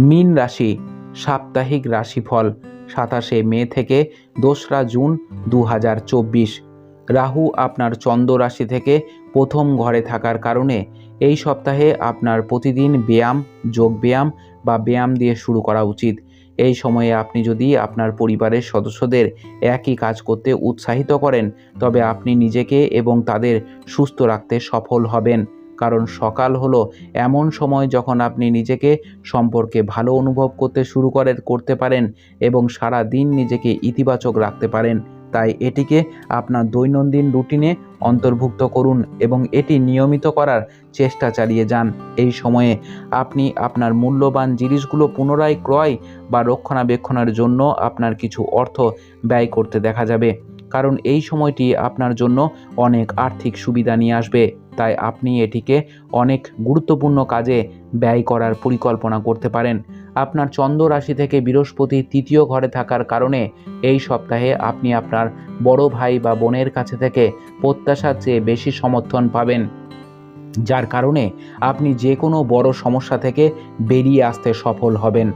মীন রাশি সাপ্তাহিক রাশিফল 27শে মে থেকে 2রা জুন 2024। রাহু আপনার চন্দ্র রাশি থেকে প্রথম ঘরে থাকার কারণে এই সপ্তাহে আপনার প্রতিদিন ব্যায়াম, যোগব্যায়াম বা ব্যায়াম দিয়ে শুরু করা উচিত। এই সময়ে আপনি যদি আপনার পরিবারের সদস্যদের একই কাজ করতে উৎসাহিত করেন, তবে আপনি নিজেকে এবং তাদের সুস্থ রাখতে সফল হবেন। কারণ সকাল হলো এমন সময় যখন আপনি নিজেকে সম্পর্কে ভালো অনুভব করতে পারেন এবং সারা দিন নিজেকে ইতিবাচক রাখতে পারেন। তাই এটিকে আপনার দৈনন্দিন রুটিনে অন্তর্ভুক্ত করুন এবং এটি নিয়মিত করার চেষ্টা চালিয়ে যান। এই সময়ে আপনি আপনার মূল্যবান জিনিসগুলো পুনরায় ক্রয় বা রক্ষণাবেক্ষণের জন্য আপনার কিছু অর্থ ব্যয় করতে দেখা যাবে, কারণ এই সময়টি আপনার জন্য অনেক আর্থিক সুবিধা নিয়ে আসবে। তাই আপনি এটিকে অনেক গুরুত্বপূর্ণ কাজে ব্যয় করার পরিকল্পনা করতে পারেন। আপনার চন্দ্র রাশি থেকে বৃহস্পতি তৃতীয় ঘরে থাকার কারণে এই সপ্তাহে আপনি আপনার বড় ভাই বা বোনের কাছে থেকে প্রত্যাশার চেয়ে বেশি সমর্থন পাবেন, যার কারণে আপনি যে কোনো বড় সমস্যা থেকে বেরিয়ে আসতে সফল হবেন।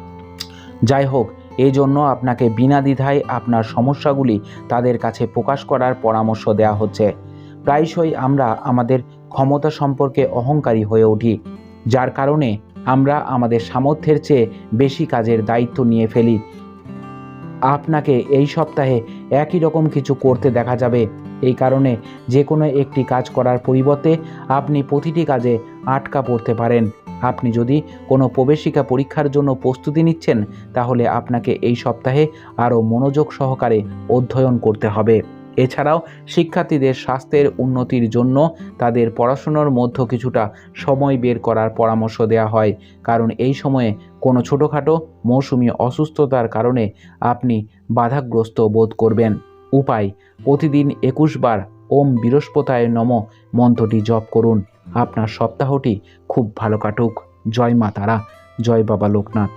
যাই হোক, এই জন্য আপনাকে বিনা দ্বিধায় আপনার সমস্যাগুলি তাদের কাছে প্রকাশ করার পরামর্শ দেওয়া হচ্ছে। প্রায়শই আমরা আমাদের ক্ষমতা সম্পর্কে অহংকারী হয়ে উঠি, যার কারণে আমরা আমাদের সামর্থ্যের চেয়ে বেশি কাজের দায়িত্ব নিয়ে ফেলি। আপনাকে এই সপ্তাহে একই রকম কিছু করতে দেখা যাবে। এই কারণে যে কোনো একটি কাজ করার পরিবর্তে আপনি প্রতিটি কাজে আটকা পড়তে পারেন। আপনি যদি কোনো প্রবেশিকা পরীক্ষার জন্য প্রস্তুতি নিচ্ছেন, তাহলে আপনাকে এই সপ্তাহে আরও মনোযোগ সহকারে অধ্যয়ন করতে হবে। এছাড়াও শিক্ষার্থীদের স্বাস্থ্যের উন্নতির জন্য তাদের পড়াশোনার মধ্যে কিছুটা সময় বের করার পরামর্শ দেওয়া হয়, কারণ এই সময়ে কোনো ছোটোখাটো মৌসুমি অসুস্থতার কারণে আপনি বাধাগ্রস্ত বোধ করবেন। উপায়: প্রতিদিন 21 বার ওম বৃহস্পতায় নমঃ মন্ত্রটি জপ করুন। আপনার সপ্তাহটি খুব ভালো কাটুক। জয় মা তারা, জয় বাবা লোকনাথ।